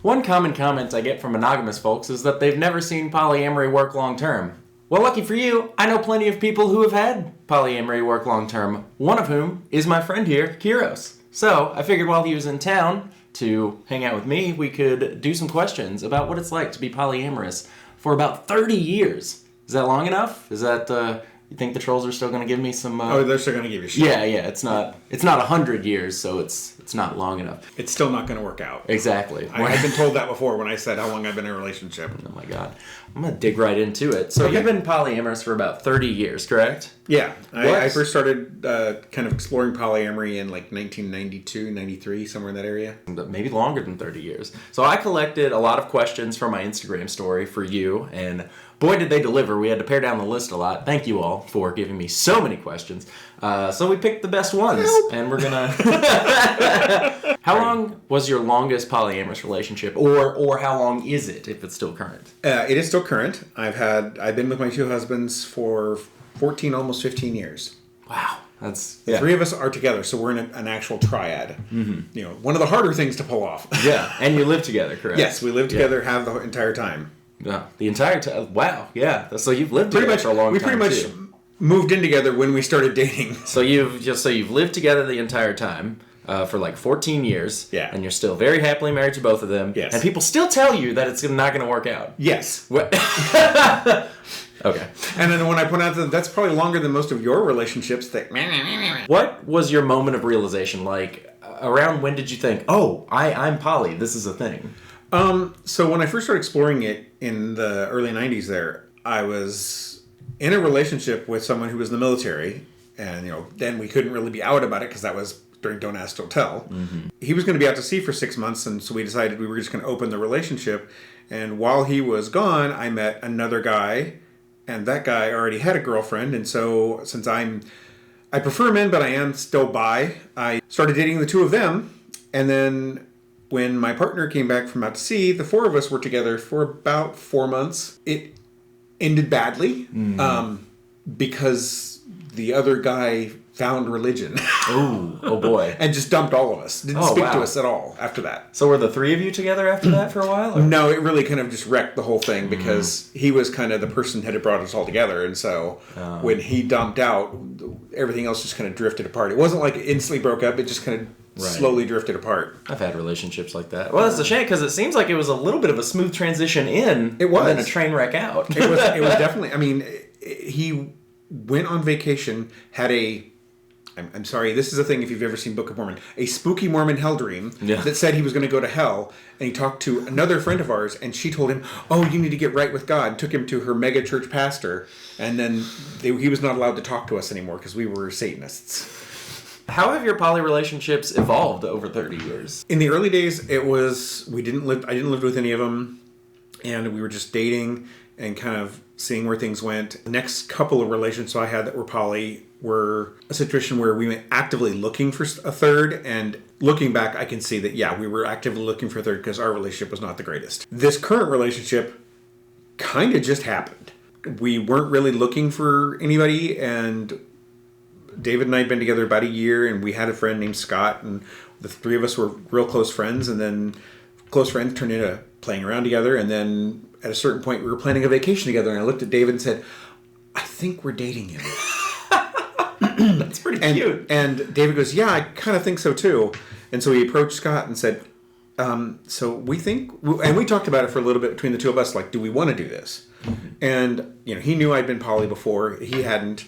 One common comment I get from monogamous folks is that they've never seen polyamory work long term. Well, lucky for you, I know plenty of people who have had polyamory work long term, one of whom is my friend here, Kiros. So I figured while he was in town to hang out with me, we could do some questions about what it's like to be polyamorous for about 30 years. Is that long enough? Is that, you think the trolls are still going to give me some... they're still going to give you shit. Yeah, it's not 100 years, so it's not long enough. It's still not going to work out. Exactly. I've been told that before when I said how long I've been in a relationship. Oh my god. I'm going to dig right into it. So You've been polyamorous for about 30 years, correct? Yeah. I first started kind of exploring polyamory in like 1992, 93, somewhere in that area. Maybe longer than 30 years. So I collected a lot of questions from my Instagram story for you, and boy did they deliver. We had to pare down the list a lot. Thank you all for giving me so many questions. So we picked the best ones, and we're gonna... How long was your longest polyamorous relationship, or how long is it, if it's still current? It is still current. I've been with my two husbands for 14, almost 15 years. Wow. That's... The three of us are together, so we're in an actual triad. Mm-hmm. One of the harder things to pull off. Yeah, and you live together, correct? Yes, we live together, have the entire time. Yeah, the entire time. Wow, yeah. So you've lived together for a long time. We pretty much moved in together when we started dating. So you've lived together the entire time for like 14 years. Yeah. And you're still very happily married to both of them. Yes. And people still tell you that it's not going to work out. Yes. Okay. And then when I point out that that's probably longer than most of your relationships, what was your moment of realization? Like, around when did you think, oh, I'm poly, this is a thing? So when I first started exploring it in the early 90s there, I was in a relationship with someone who was in the military. And, then we couldn't really be out about it because that was during Don't Ask, Don't Tell. Mm-hmm. He was going to be out to sea for 6 months, and so we decided we were just going to open the relationship. And while he was gone, I met another guy, and that guy already had a girlfriend. And so since I prefer men, but I am still bi, I started dating the two of them. And then when my partner came back from out to sea, the four of us were together for about 4 months. It ended badly because the other guy found religion. Oh boy. And just dumped all of us. Didn't speak to us at all after that. So were the three of you together after that for a while? Or? No, it really kind of just wrecked the whole thing because he was kind of the person that had brought us all together. And so when he dumped out, everything else just kind of drifted apart. It wasn't like it instantly broke up. It just kind of slowly drifted apart. I've had relationships like that. Well, that's a shame because it seems like it was a little bit of a smooth transition in. It was. And then a train wreck out. It was definitely, I mean, he went on vacation, had I'm sorry, this is a thing if you've ever seen Book of Mormon, a spooky Mormon hell dream that said he was going to go to hell. And he talked to another friend of ours, and she told him, oh, you need to get right with God. Took him to her mega church pastor. And then he was not allowed to talk to us anymore because we were Satanists. How have your poly relationships evolved over 30 years? In the early days, I didn't live with any of them. And we were just dating and kind of seeing where things went. The next couple of relationships I had that were poly were a situation where we went actively looking for a third, and looking back, I can see that, we were actively looking for a third because our relationship was not the greatest. This current relationship kind of just happened. We weren't really looking for anybody, and David and I had been together about a year, and we had a friend named Scott, and the three of us were real close friends, and then close friends turned into playing around together, and then at a certain point we were planning a vacation together, and I looked at David and said, I think we're dating him. That's pretty cute. And David goes, yeah, I kind of think so too. And so he approached Scott and said, so we think, and we talked about it for a little bit between the two of us, like, do we want to do this? Mm-hmm. And, he knew I'd been poly before. He hadn't.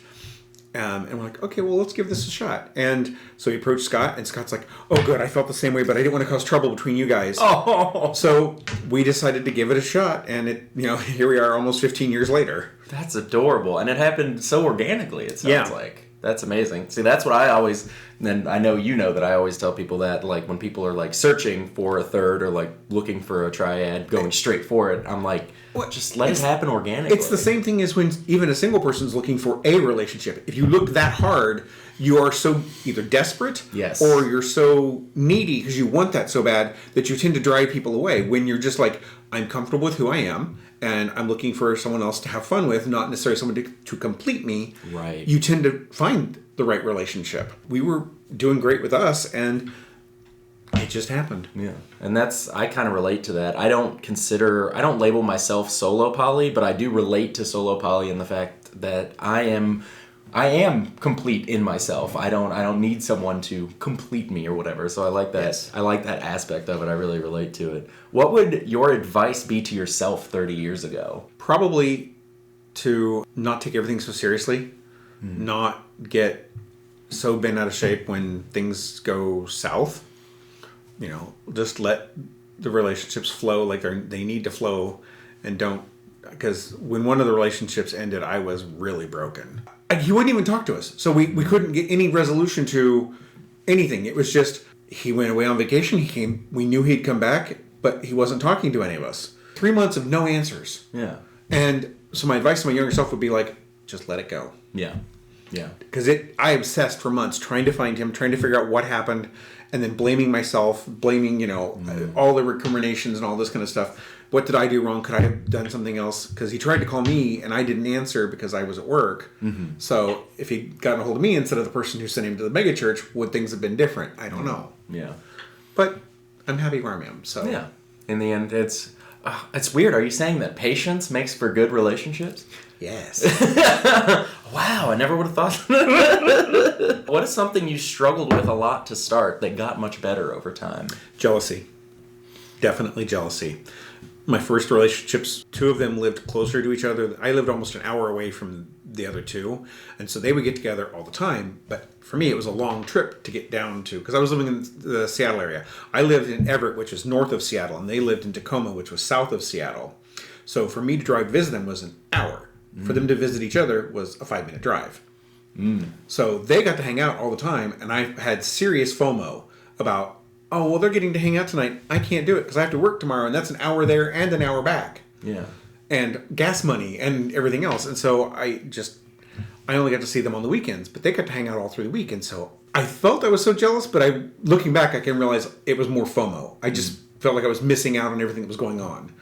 And we're like, okay, well, let's give this a shot. And so he approached Scott, and Scott's like, oh, good, I felt the same way, but I didn't want to cause trouble between you guys. Oh. So we decided to give it a shot, and here we are almost 15 years later. That's adorable. And it happened so organically, it sounds like. That's amazing. See, that's what I always, and I know that I always tell people that, like, when people are, like, searching for a third or, like, looking for a triad, going straight for it, I'm like, just let it happen organically. It's the same thing as when even a single person's looking for a relationship. If you look that hard, you are so either desperate or you're so needy because you want that so bad that you tend to drive people away. When you're just like, I'm comfortable with who I am, and I'm looking for someone else to have fun with, not necessarily someone to complete me, you tend to find the right relationship. We were doing great with us, and it It just happened. Yeah. And I kind of relate to that. I don't label myself solo poly, but I do relate to solo poly in the fact that I am complete in myself. I don't need someone to complete me or whatever. So I like that. Yes. I like that aspect of it. I really relate to it. What would your advice be to yourself 30 years ago? Probably to not take everything so seriously, not get so bent out of shape when things go south. Just let the relationships flow like they need to flow, and don't, because when one of the relationships ended, I was really broken. He wouldn't even talk to us, so we couldn't get any resolution to anything. It was just, he went away on vacation, he came, we knew he'd come back, but he wasn't talking to any of us. 3 months of no answers. Yeah. And so my advice to my younger self would be like, just let it go. Yeah. Yeah. Because I obsessed for months trying to find him, trying to figure out what happened, and then blaming myself, blaming, all the recriminations and all this kind of stuff. What did I do wrong? Could I have done something else? Because he tried to call me and I didn't answer because I was at work. Mm-hmm. So if he'd gotten a hold of me instead of the person who sent him to the megachurch, would things have been different? I don't know. Yeah. But I'm happy where I am. So yeah. In the end, it's weird. Are you saying that patience makes for good relationships? Yes. Wow, I never would have thought. What is something you struggled with a lot to start that got much better over time? Jealousy. Definitely jealousy. My first relationships, 2 of them lived closer to each other. I lived almost an hour away from the other 2. And so they would get together all the time. But for me, it was a long trip to get down to, because I was living in the Seattle area. I lived in Everett, which is north of Seattle, and they lived in Tacoma, which was south of Seattle. So for me to drive visit them was an hour. For them to visit each other was a 5-minute drive. So they got to hang out all the time, and I had serious FOMO about, oh, well, they're getting to hang out tonight. I can't do it because I have to work tomorrow, and that's an hour there and an hour back. Yeah. And gas money and everything else. And so I only got to see them on the weekends, but they got to hang out all through the week. And so I felt I was so jealous, but looking back, I can realize it was more FOMO. I just felt like I was missing out on everything that was going on.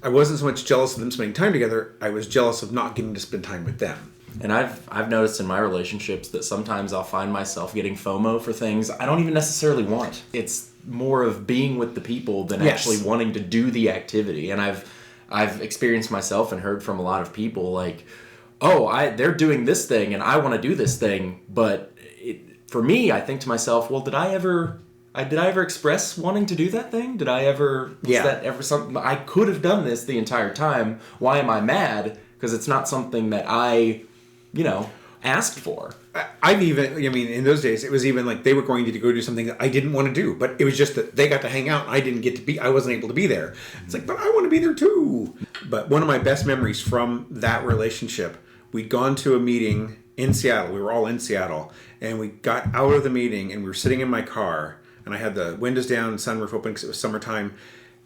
I wasn't so much jealous of them spending time together. I was jealous of not getting to spend time with them. And I've noticed in my relationships that sometimes I'll find myself getting FOMO for things I don't even necessarily want. It's more of being with the people than actually wanting to do the activity. And I've experienced myself and heard from a lot of people like, oh, they're doing this thing and I want to do this thing. But for me, I think to myself, well, did I ever express wanting to do that thing? Was that ever something? I could have done this the entire time. Why am I mad? Because it's not something that I, asked for. In those days, it was even like they were going to go do something that I didn't want to do, but it was just that they got to hang out and I wasn't able to be there. It's like, but I want to be there too. But one of my best memories from that relationship, we'd gone to a meeting in Seattle. We were all in Seattle, and we got out of the meeting and we were sitting in my car. And I had the windows down and sunroof open because it was summertime.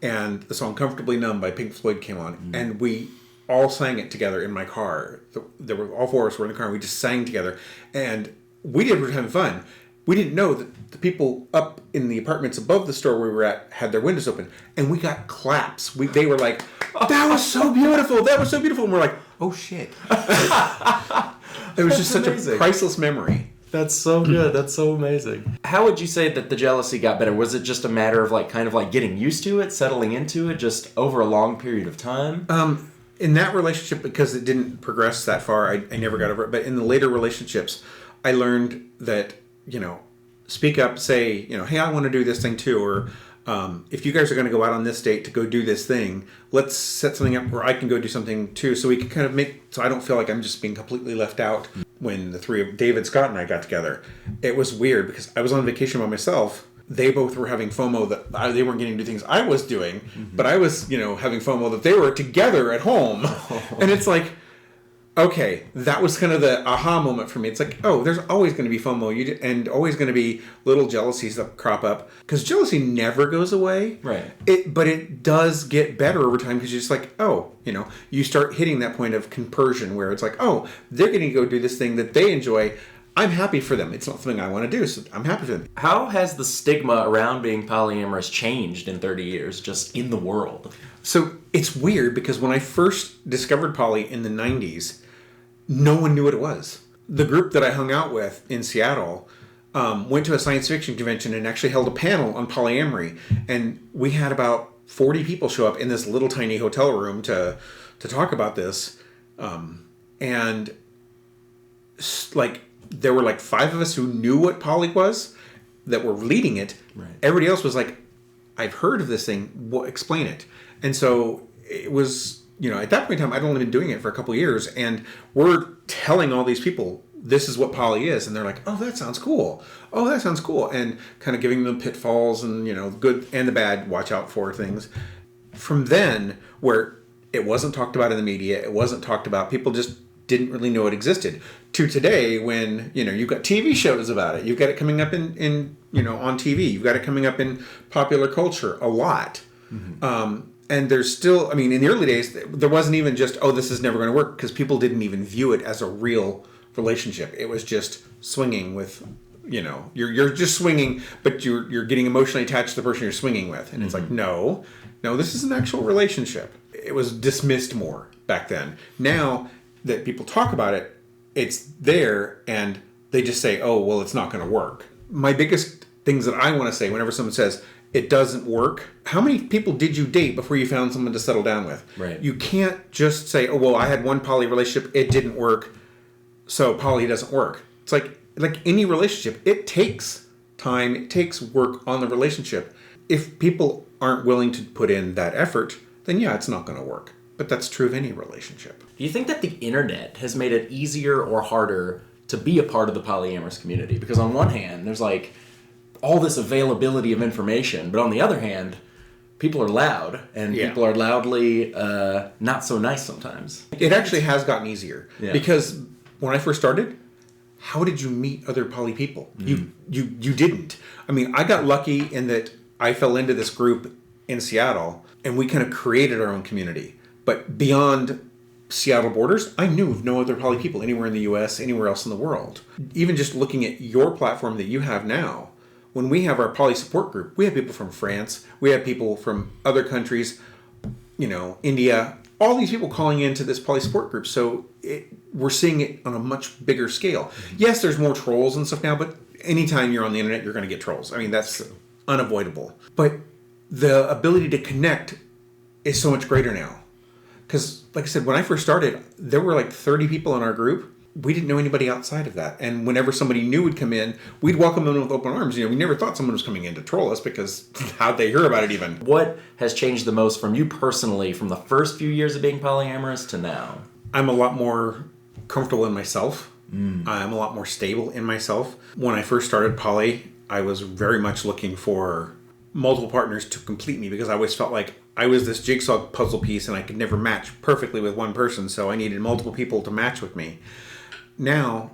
And the song Comfortably Numb by Pink Floyd came on. And we all sang it together in my car. All 4 of us were in the car and we just sang together. And we were having fun. We didn't know that the people up in the apartments above the store we were at had their windows open. And we got claps. They were like, that was so beautiful. That was so beautiful. And we're like, oh shit. It was just such a priceless memory. That's so good. That's so amazing. How would you say that the jealousy got better? Was it just a matter of getting used to it, settling into it, just over a long period of time? In that relationship, because it didn't progress that far, I never got over it. But in the later relationships, I learned that, speak up, say, hey, I want to do this thing too. Or if you guys are going to go out on this date to go do this thing, let's set something up where I can go do something too. So we can kind of so I don't feel like I'm just being completely left out. When the 3 of David, Scott, and I got together, it was weird because I was on vacation by myself. They both were having FOMO that they weren't getting to do things I was doing, but I was, having FOMO that they were together at home. And it's like, okay, that was kind of the aha moment for me. It's like, oh, there's always going to be FOMO and always going to be little jealousies that crop up. Because jealousy never goes away. Right. But it does get better over time because you're just like, oh, you start hitting that point of compersion where it's like, oh, they're going to go do this thing that they enjoy. I'm happy for them. It's not something I want to do, so I'm happy for them. How has the stigma around being polyamorous changed in 30 years, just in the world? So it's weird because when I first discovered poly in the 90s, no one knew what it was. The group that I hung out with in Seattle, went to a science fiction convention and actually held a panel on polyamory. And we had about 40 people show up in this little tiny hotel room to talk about this. And like, there were like 5 of us who knew what poly was that were leading it. Right. Everybody else was like, I've heard of this thing. Explain it. And so it was, at that point in time, I'd only been doing it for a couple of years, and we're telling all these people, this is what poly is. And they're like, oh, that sounds cool. Oh, that sounds cool. And kind of giving them pitfalls and, good and the bad, watch out for things. From then, where it wasn't talked about in the media, it wasn't talked about, people just didn't really know it existed, to today when, you've got TV shows about it. You've got it coming up in on TV. You've got it coming up in popular culture a lot. Mm-hmm. And there's still, in the early days, there wasn't even just, oh, this is never going to work, because people didn't even view it as a real relationship. It was just swinging with, you're just swinging, but you're getting emotionally attached to the person you're swinging with. And it's like, no, this is an actual relationship. It was dismissed more back then. Now that people talk about it, it's there, and they just say, oh, well, it's not going to work. My biggest things that I want to say whenever someone says, it doesn't work, how many people did you date before you found someone to settle down with? Right. You can't just say, oh, well, I had one poly relationship, it didn't work, so poly doesn't work. It's like any relationship, it takes time, it takes work on the relationship. If people aren't willing to put in that effort, then yeah, it's not going to work. But that's true of any relationship. Do you think that the internet has made it easier or harder to be a part of the polyamorous community? Because on one hand, there's like all this availability of information, but on the other hand, people are loud, and people are loudly not so nice sometimes. It actually has gotten easier. Yeah. Because when I first started, how did you meet other poly people? You didn't. I got lucky in that I fell into this group in Seattle, and we kind of created our own community. But beyond Seattle borders, I knew of no other poly people anywhere in the U.S., anywhere else in the world. Even just looking at your platform that you have now, when we have our poly support group, we have people from France, we have people from other countries, India, all these people calling into this poly support group. So we're seeing it on a much bigger scale. Mm-hmm. Yes, there's more trolls and stuff now, but anytime you're on the internet, you're going to get trolls. That's unavoidable. But the ability to connect is so much greater now. Because, like I said, when I first started, there were like 30 people in our group. We didn't know anybody outside of that. And whenever somebody new would come in, we'd welcome them with open arms. We never thought someone was coming in to troll us, because how'd they hear about it even? What has changed the most from you personally from the first few years of being polyamorous to now? I'm a lot more comfortable in myself. I'm a lot more stable in myself. When I first started poly, I was very much looking for multiple partners to complete me, because I always felt like I was this jigsaw puzzle piece and I could never match perfectly with one person, so I needed multiple people to match with me. Now,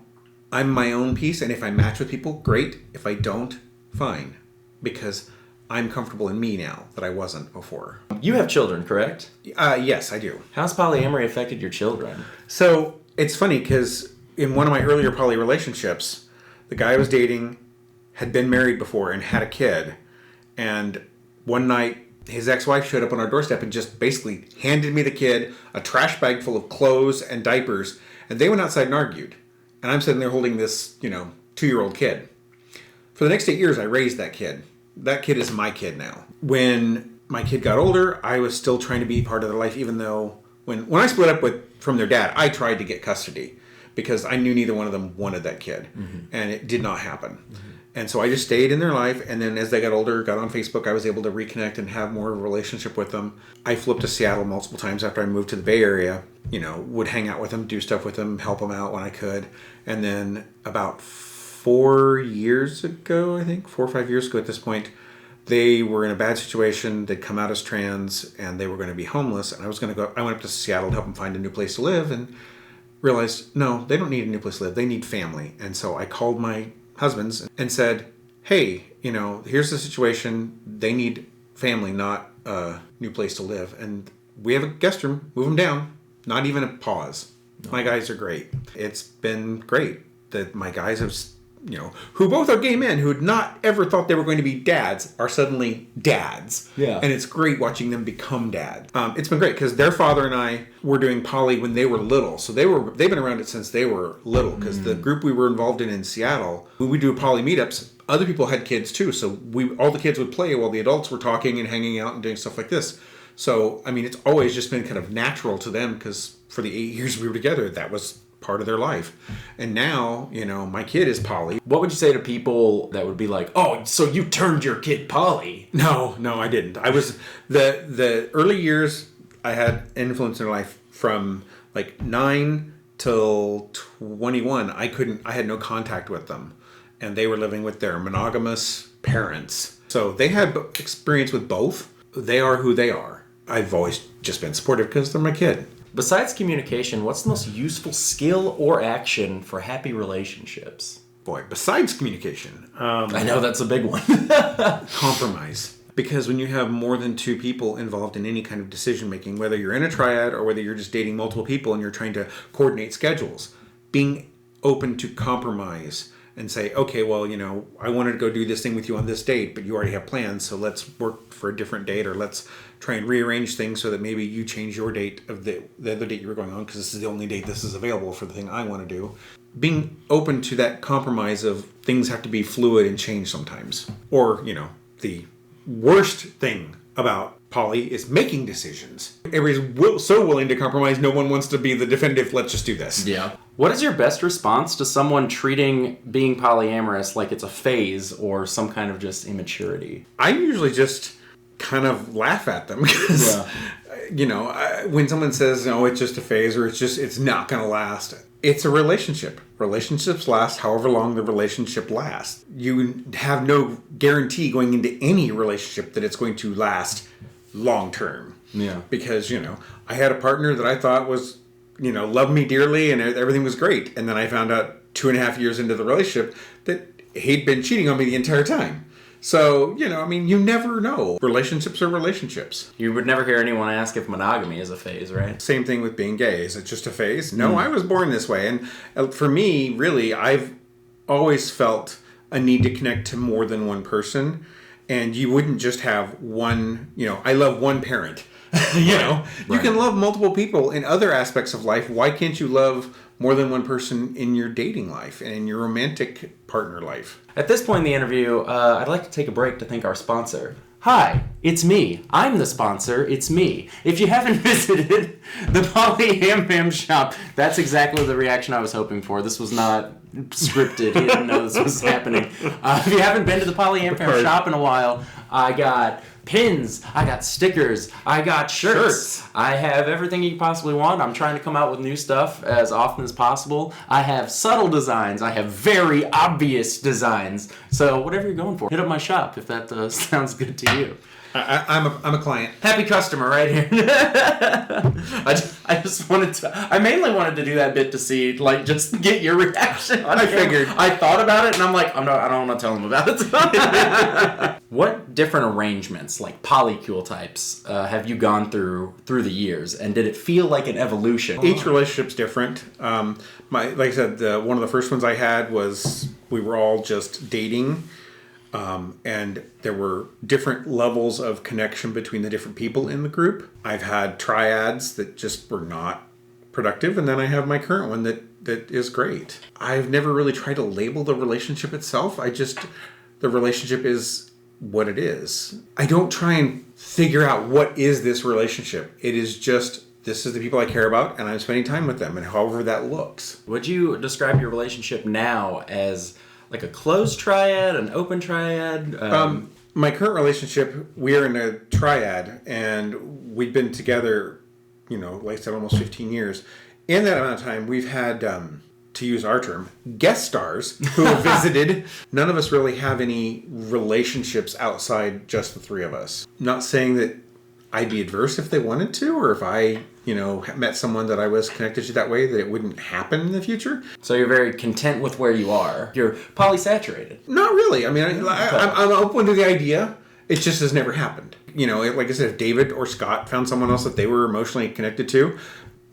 I'm my own piece, and if I match with people, great. If I don't, fine. Because I'm comfortable in me now that I wasn't before. You have children, correct? Yes, I do. How's polyamory affected your children? So, it's funny, because in one of my earlier poly relationships, the guy I was dating had been married before and had a kid. And one night, his ex-wife showed up on our doorstep and just basically handed me the kid, a trash bag full of clothes and diapers, and they went outside and argued. And I'm sitting there holding this, 2-year-old kid. For the next 8 years, I raised that kid. That kid is my kid now. When my kid got older, I was still trying to be part of their life, even though when I split up from their dad, I tried to get custody because I knew neither one of them wanted that kid. Mm-hmm. And it did not happen. Mm-hmm. And so I just stayed in their life, and then as they got older, got on Facebook, I was able to reconnect and have more of a relationship with them. I flipped to Seattle multiple times after I moved to the Bay Area, would hang out with them, do stuff with them, help them out when I could. And then about 4 years ago, I think, 4 or 5 years ago at this point, they were in a bad situation. They'd come out as trans, and they were going to be homeless. And I went up to Seattle to help them find a new place to live, and realized, no, they don't need a new place to live. They need family. And so I called my husbands and said, hey, here's the situation. They need family, not a new place to live. And we have a guest room. Move them down. Not even a pause. No. My guys are great. It's been great that my guys have who both are gay men who had not ever thought they were going to be dads are suddenly dads. Yeah. And it's great watching them become dads. It's been great because their father and I were doing poly when they were little. So they've been around it since they were little, because the group we were involved in Seattle, when we do poly meetups, other people had kids too. So all the kids would play while the adults were talking and hanging out and doing stuff like this. So, I mean, it's always just been kind of natural to them, because for the 8 years we were together, that was part of their life. And now, my kid is poly. What would you say to people that would be like, oh, so you turned your kid poly? No, I didn't. I was, the early years, I had influence in their life from like 9 till 21. I had no contact with them. And they were living with their monogamous parents. So they had experience with both. They are who they are. I've always just been supportive because they're my kid. Besides communication, what's the most useful skill or action for happy relationships? Boy, besides communication. I know that's a big one. Compromise. Because when you have more than 2 people involved in any kind of decision making, whether you're in a triad or whether you're just dating multiple people and you're trying to coordinate schedules, being open to compromise and say, okay, well, I wanted to go do this thing with you on this date, but you already have plans, so let's work for a different date, or let's try and rearrange things so that maybe you change your date of the other date you were going on, because this is the only date this is available for the thing I want to do. Being open to that compromise of things have to be fluid and change sometimes. Or, the worst thing about poly is making decisions. Everybody's so willing to compromise, no one wants to be the definitive, let's just do this. Yeah. What is your best response to someone treating being polyamorous like it's a phase or some kind of just immaturity? I usually just kind of laugh at them because, when someone says, no, it's just a phase, or it's not going to last. It's a relationship. Relationships last however long the relationship lasts. You have no guarantee going into any relationship that it's going to last long term. Yeah. Because, I had a partner that I thought was, loved me dearly and everything was great. And then I found out 2.5 years into the relationship that he'd been cheating on me the entire time. So, you never know. Relationships are relationships. You would never hear anyone ask if monogamy is a phase, right? Same thing with being gay. Is it just a phase? No, I was born this way. And for me, really, I've always felt a need to connect to more than one person. And you wouldn't just have one, I love one parent. You can love multiple people in other aspects of life. Why can't you love more than one person in your dating life and in your romantic partner life? At this point in the interview, I'd like to take a break to thank our sponsor. Hi, it's me. I'm the sponsor. It's me. If you haven't visited the Poly Ham Ham shop, that's exactly the reaction I was hoping for. This was not scripted. He didn't know this was happening. If you haven't been to the Poly Ham Ham shop in a while, I got pins, I got stickers, I got shirts. I have everything you can possibly want. I'm trying to come out with new stuff as often as possible. I have subtle designs. I have very obvious designs. So whatever you're going for, hit up my shop if that sounds good to you. I'm a client. Happy customer right here. I mainly wanted to do that bit to see, just get your reaction. I figured. I thought about it and I'm like, I don't want to tell him about it. What different arrangements, like polycule types, have you gone through the years, and did it feel like an evolution? Each relationship's different. Like I said, one of the first ones I had was we were all just dating. And there were different levels of connection between the different people in the group. I've had triads that just were not productive, and then I have my current one that is great. I've never really tried to label the relationship itself. The relationship is what it is. I don't try and figure out what is this relationship. It is just, this is the people I care about, and I'm spending time with them, and however that looks. Would you describe your relationship now as like a closed triad, an open triad? My current relationship, we are in a triad, and we've been together, like I said, almost 15 years. In that amount of time, we've had, to use our term, guest stars who have visited. None of us really have any relationships outside just the 3 of us. Not saying that I'd be adverse if they wanted to, or if I, met someone that I was connected to that way, that it wouldn't happen in the future. So you're very content with where you are. You're polysaturated. Not really. I mean, I'm open to the idea. It just has never happened. Like I said, if David or Scott found someone else that they were emotionally connected to,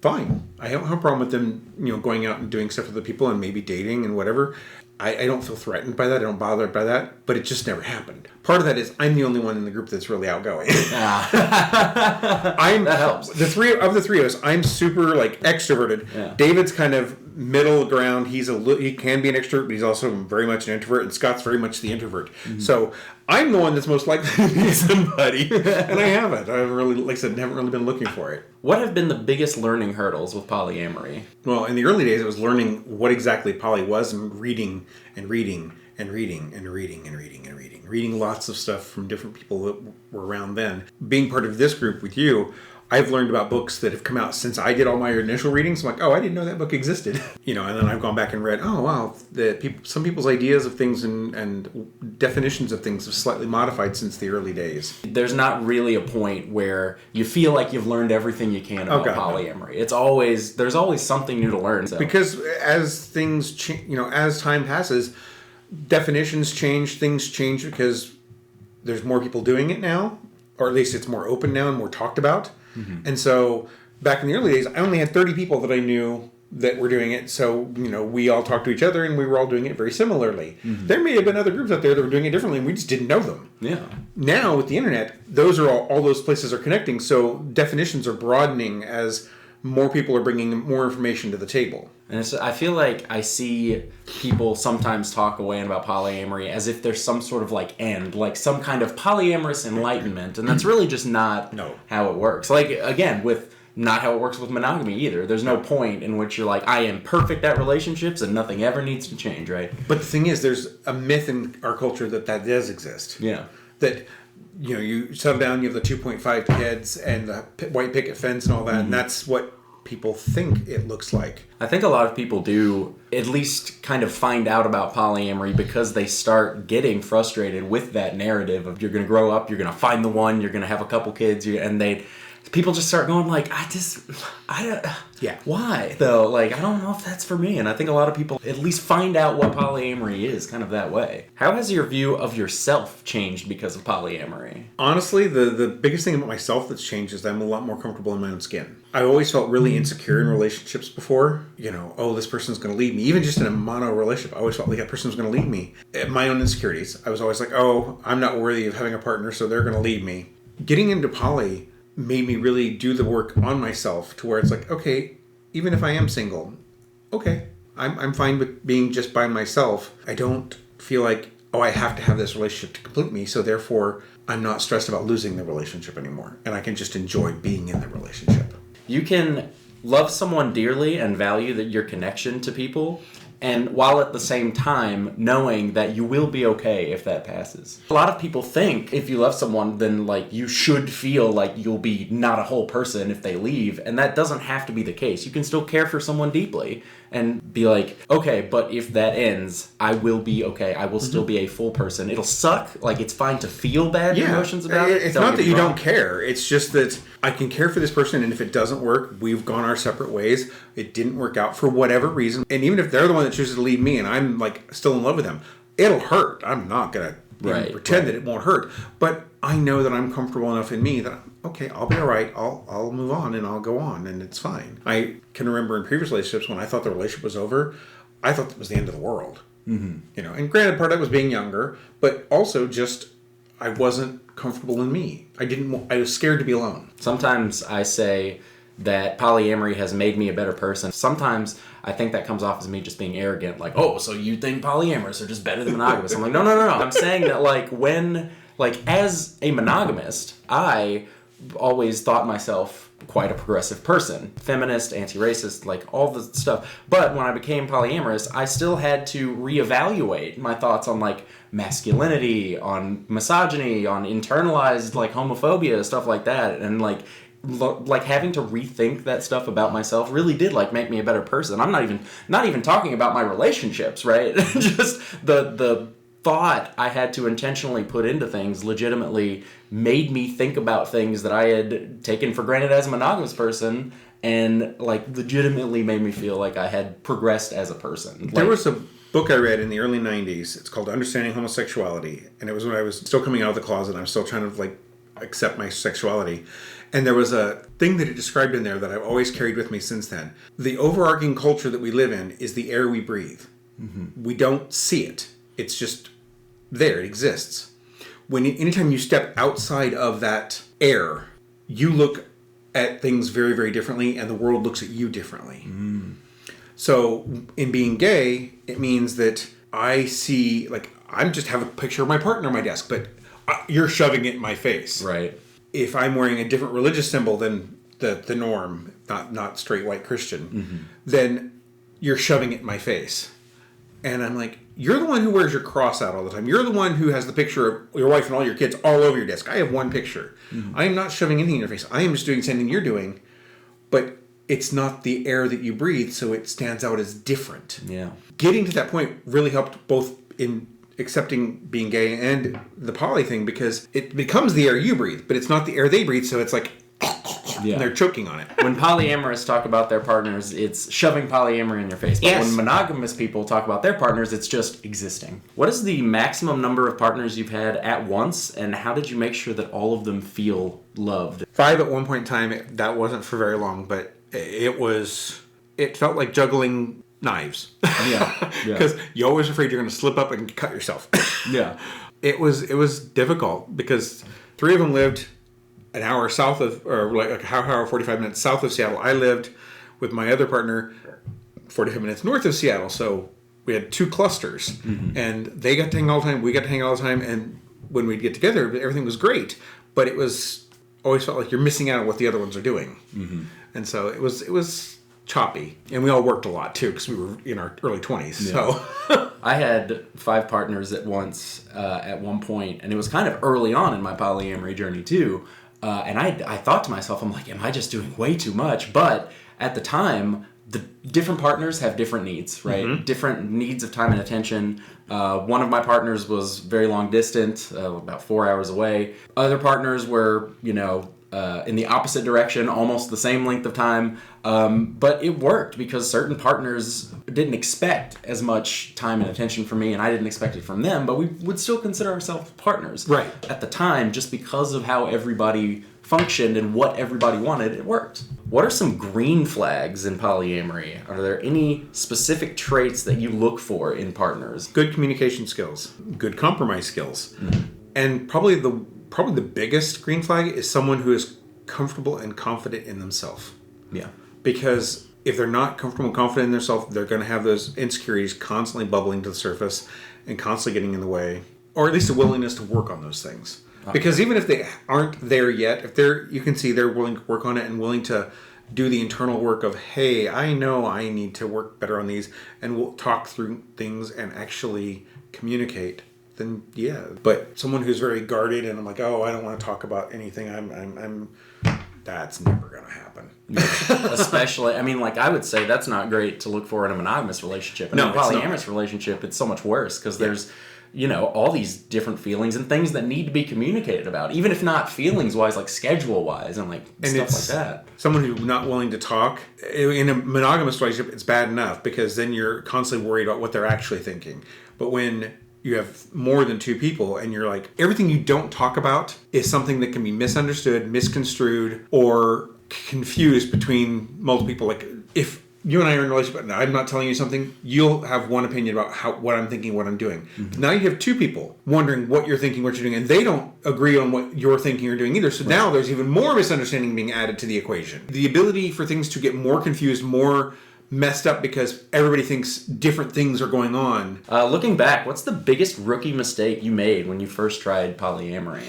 fine. I don't have a problem with them, going out and doing stuff with the people and maybe dating and whatever. I don't feel threatened by that. I don't bother by that. But it just never happened. Part of that is I'm the only one in the group that's really outgoing. That helps. The three of us, I'm super like extroverted. Yeah. David's kind of middle ground. He can be an extrovert, but he's also very much an introvert. And Scott's very much the introvert. Mm-hmm. So I'm the one that's most likely to meet somebody, and I haven't. I really, like I said, haven't really been looking for it. What have been the biggest learning hurdles with polyamory? Well, in the early days, it was learning what exactly poly was and reading lots of stuff from different people that were around then. Being part of this group with you, I've learned about books that have come out since I did all my initial readings. I'm like, oh, I didn't know that book existed. And then I've gone back and read, oh, wow, some people's ideas of things and definitions of things have slightly modified since the early days. There's not really a point where you feel like you've learned everything you can about polyamory. No. There's always something new to learn. So. Because as things, as time passes, definitions change, things change because there's more people doing it now, or at least it's more open now and more talked about. Mm-hmm. And so back in the early days, I only had 30 people that I knew that were doing it. So, we all talked to each other and we were all doing it very similarly. Mm-hmm. There may have been other groups out there that were doing it differently and we just didn't know them. Yeah. Now with the internet, those are all those places are connecting. So definitions are broadening as more people are bringing more information to the table. And I feel like I see people sometimes talk away about polyamory as if there's some sort of end, like some kind of polyamorous enlightenment, and that's really just not how it works. Like, again, with not how it works with monogamy either. There's no point in which you're like, I am perfect at relationships and nothing ever needs to change, right? But the thing is, there's a myth in our culture that does exist. Yeah. That, you settle down, you have the 2.5 kids and the white picket fence and all that, and that's what people think it looks like. I think a lot of people do at least kind of find out about polyamory because they start getting frustrated with that narrative of you're going to grow up, you're going to find the one, you're going to have a couple kids, people just start going like, why though? Like, I don't know if that's for me. And I think a lot of people at least find out what polyamory is kind of that way. How has your view of yourself changed because of polyamory? Honestly, the biggest thing about myself that's changed is that I'm a lot more comfortable in my own skin. I always felt really insecure in relationships before. This person's going to leave me. Even just in a mono relationship, I always felt like that person was going to leave me. My own insecurities. I was always like, oh, I'm not worthy of having a partner, so they're going to leave me. Getting into poly made me really do the work on myself to where it's like, okay, even if I am single, okay, I'm fine with being just by myself. I don't feel like, oh, I have to have this relationship to complete me, so therefore I'm not stressed about losing the relationship anymore, and I can just enjoy being in the relationship. You can love someone dearly and value your connection to people, and while at the same time knowing that you will be okay if that passes. A lot of people think if you love someone, then you should feel like you'll be not a whole person if they leave, and that doesn't have to be the case. You can still care for someone deeply and be like, okay, but if that ends, I will be okay. I will still be a full person. It'll suck. It's fine to feel bad emotions about it. It's not that you don't care. It's just that I can care for this person, and if it doesn't work, we've gone our separate ways. It didn't work out for whatever reason. And even if they're the one that chooses to leave me and I'm still in love with them, it'll hurt. I'm not going to pretend that it won't hurt. But I know that I'm comfortable enough in me that, okay, I'll be all right. I'll move on and I'll go on and it's fine. I can remember in previous relationships when I thought the relationship was over, I thought that was the end of the world. Mm-hmm. And granted, part of that was being younger, but also just I wasn't comfortable in me. I was scared to be alone. Sometimes I say that polyamory has made me a better person. Sometimes I think that comes off as me just being arrogant, like, oh, so you think polyamorous are just better than monogamous. I'm like, no. I'm saying that as a monogamist, I always thought myself quite a progressive person. Feminist, anti-racist, all the stuff. But when I became polyamorous, I still had to reevaluate my thoughts on masculinity, on misogyny, on internalized homophobia, stuff like that. And having to rethink that stuff about myself really did make me a better person. I'm not even talking about my relationships, right? Just the thought I had to intentionally put into things legitimately made me think about things that I had taken for granted as a monogamous person, and legitimately made me feel like I had progressed as a person. There was a book I read in the early 90s. It's called Understanding Homosexuality, and it was when I was still coming out of the closet. I was still trying to accept my sexuality. And there was a thing that it described in there that I've always carried with me since then. The overarching culture that we live in is the air we breathe. We don't see it. It's just there. It exists. Anytime you step outside of that air, you look at things very, very differently, and the world looks at you differently. So in being gay, it means that I see, like, I'm just have a picture of my partner on my desk, but you're shoving it in my face. Right. If I'm wearing a different religious symbol than the norm, not straight white Christian, then you're shoving it in my face. And I'm like, you're the one who wears your cross out all the time. You're the one who has the picture of your wife and all your kids all over your desk. I have one picture. I am not shoving anything in your face. I am just doing something you're doing, but it's not the air that you breathe, so it stands out as different. Yeah. Getting to that point really helped both in accepting being gay and the poly thing, because it becomes the air you breathe, but it's not the air they breathe, so it's like... Yeah. And they're choking on it. When polyamorous talk about their partners, it's shoving polyamory in their face. But when monogamous people talk about their partners, it's just existing. What is the maximum number of partners you've had at once, and how did you make sure that all of them feel loved? 5 at one point in time. That wasn't for very long, but it felt like juggling knives. Yeah. Because you're always afraid you're going to slip up and cut yourself. Yeah. It was difficult because 3 of them lived an hour south of, or like an hour, 45 minutes south of Seattle. I lived with my other partner 45 minutes north of Seattle. So we had 2 clusters, and they got to hang all the time. We got to hang all the time. And when we'd get together, everything was great, but it was always felt like you're missing out on what the other ones are doing. And so it was choppy, and we all worked a lot too, because we were in our early 20s. Yeah. So I had 5 partners at once at one point, and it was kind of early on in my polyamory journey too. And I thought to myself, I'm like, am I just doing way too much? But at the time, the different partners have different needs, right? Different needs of time and attention. One of my partners was very long distance, about 4 hours away. Other partners were, in the opposite direction, almost the same length of time. But it worked because certain partners didn't expect as much time and attention from me, and I didn't expect it from them, but we would still consider ourselves partners. Right. At the time, just because of how everybody functioned and what everybody wanted, it worked. What are some green flags in polyamory? Are there any specific traits that you look for in partners? Good communication skills, good compromise skills, and probably the biggest green flag is someone who is comfortable and confident in themselves. Yeah. Because if they're not comfortable and confident in themselves, they're going to have those insecurities constantly bubbling to the surface and constantly getting in the way, or at least a willingness to work on those things. Okay. Because even if they aren't there yet, you can see they're willing to work on it and willing to do the internal work of, hey, I know I need to work better on these, and we'll talk through things and actually communicate. Then yeah, but someone who's very guarded and I'm like, oh, I don't want to talk about anything. I'm that's never gonna happen. Especially, I would say that's not great to look for in a monogamous relationship. In a polyamorous relationship, it's so much worse because there's, all these different feelings and things that need to be communicated about, even if not feelings wise, like schedule wise and stuff like that. Someone who's not willing to talk in a monogamous relationship, it's bad enough because then you're constantly worried about what they're actually thinking. But when you have more than 2 people and you're like, everything you don't talk about is something that can be misunderstood, misconstrued, or confused between multiple people. Like if you and I are in a relationship and I'm not telling you something, you'll have one opinion about what I'm thinking, what I'm doing. Now you have 2 people wondering what you're thinking, what you're doing, and they don't agree on what you're thinking or doing either. So now there's even more misunderstanding being added to the equation. The ability for things to get more confused, more messed up because everybody thinks different things are going on. Looking back, what's the biggest rookie mistake you made when you first tried polyamory?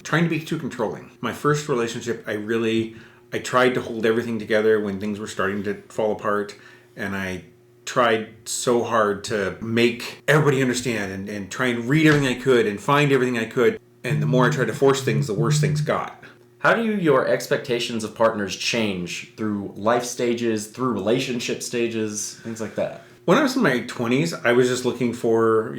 Trying to be too controlling. My first relationship, I tried to hold everything together when things were starting to fall apart, and I tried so hard to make everybody understand and try and read everything I could and find everything I could. And the more I tried to force things, the worse things got. How do your expectations of partners change through life stages, through relationship stages, things like that? When I was in my 20s, I was just looking for,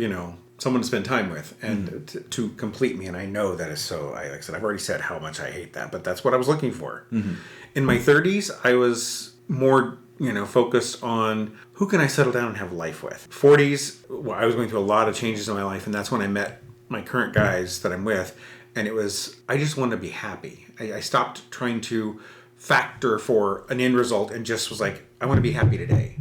someone to spend time with and to complete me. And I know that is so, like I said, I've already said how much I hate that, but that's what I was looking for. In my 30s, I was more, focused on who can I settle down and have life with. 40s, I was going through a lot of changes in my life, and that's when I met my current guys that I'm with. And it was, I just wanted to be happy. I stopped trying to factor for an end result and just was like, I want to be happy today.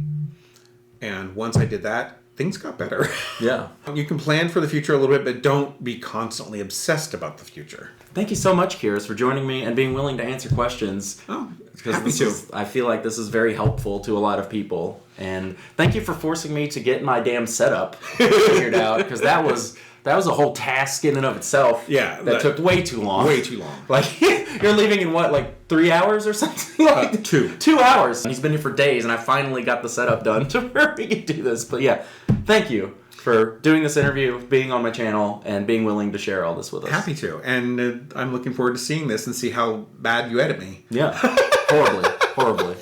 And once I did that, things got better. Yeah. You can plan for the future a little bit, but don't be constantly obsessed about the future. Thank you so much, Kiris, for joining me and being willing to answer questions. Oh, Because happy to. I feel like this is very helpful to a lot of people. And thank you for forcing me to get my damn setup figured out, because that was a whole task in and of itself. Yeah, that took way too long. Way too long. Like, you're leaving in what, like 3 hours or something? Like, 2. 2 hours. He's been here for days, and I finally got the setup done to where we can do this. But yeah, thank you for doing this interview, being on my channel, and being willing to share all this with us. Happy to. And I'm looking forward to seeing this and see how bad you edit me. Yeah, horribly.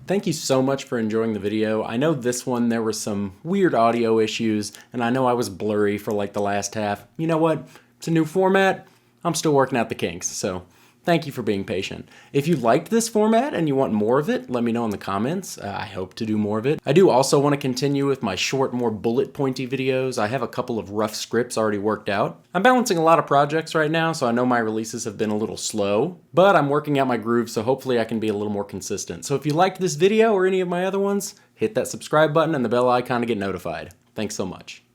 Thank you so much for enjoying the video. I know this one, there were some weird audio issues, and I know I was blurry for like the last half. You know what? It's a new format. I'm still working out the kinks, so thank you for being patient. If you liked this format and you want more of it, let me know in the comments. I hope to do more of it. I do also want to continue with my short, more bullet pointy videos. I have a couple of rough scripts already worked out. I'm balancing a lot of projects right now, so I know my releases have been a little slow, but I'm working out my groove, so hopefully I can be a little more consistent. So if you liked this video or any of my other ones, hit that subscribe button and the bell icon to get notified. Thanks so much.